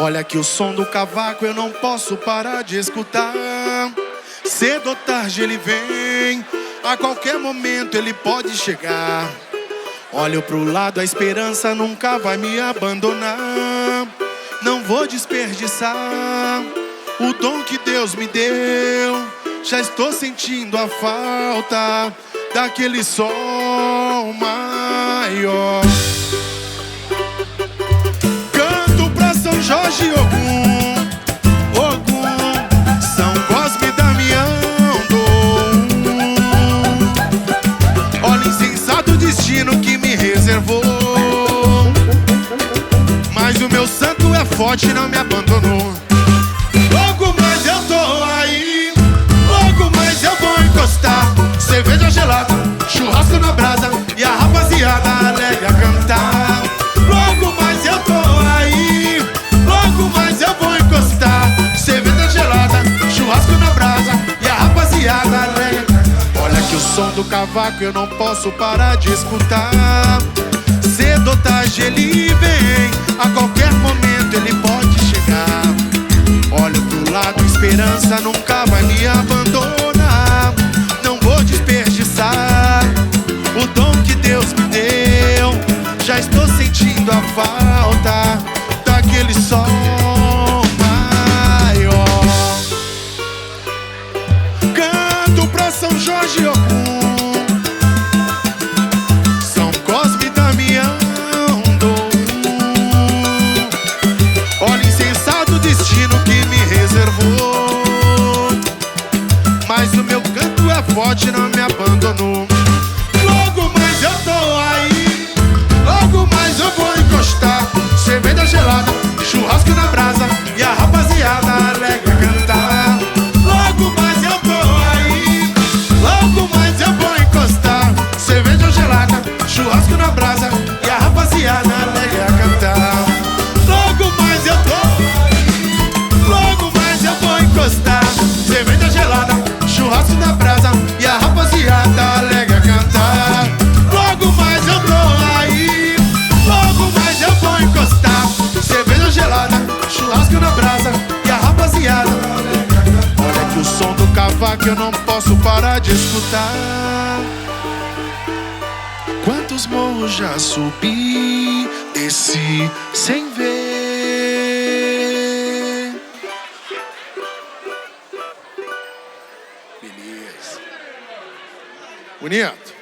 Olha que o som do cavaco eu não posso parar de escutar. Cedo ou tarde ele vem, a qualquer momento ele pode chegar. Olho pro lado, a esperança nunca vai me abandonar. Não vou desperdiçar o dom que Deus me deu. Já estou sentindo a falta daquele sol maior. Canto pra São Jorge e Ogum, Ogum, São Cosme e Damião. Olha o insensato destino que me reservou, mas o meu santo é forte e não me abandonou. Logo mais eu tô aí, logo mais eu vou encostar. Cerveja gelada, churrasco na brasa e a rapaziada alegre a cantar. Logo mais eu tô aí, logo mais eu vou encostar. Cerveja gelada, churrasco na brasa e a rapaziada alegre a cantar. Olha que o som do cavaco eu não posso parar de escutar. Cedo ou tarde ele vem, a qualquer momento ele pode chegar. Olho pro lado, esperança nunca vai me abandonar. Não vou desperdiçar o dom que Deus me deu. Já estou sentindo a falta daquele sol maior. Canto pra São Jorge e Ogum, São Cosme e Damião. Olha o insensato destino que me reservou, mas o meu canto é forte e não me abandonou. Logo mais eu tô aí, logo mais eu vou encostar. Cerveja gelada, churrasco na brasa e a rapaziada alegre a cantar. Logo mais eu tô aí, logo mais eu vou encostar. Cerveja gelada, churrasco na brasa e a rapaziada alegre a cantar. Logo mais eu tô aí, logo mais eu vou encostar. Cerveja gelada, churrasco na brasa e a rapaziada alegre a cantar. Logo mais eu tô aí, logo mais eu vou encostar. Cerveja gelada, churrasco na brasa e a rapaziada alegre a cantar. Olha que o som do cavaco eu não posso parar de escutar. Quantos morros já subi, desci sem ver. Beleza. Bonito.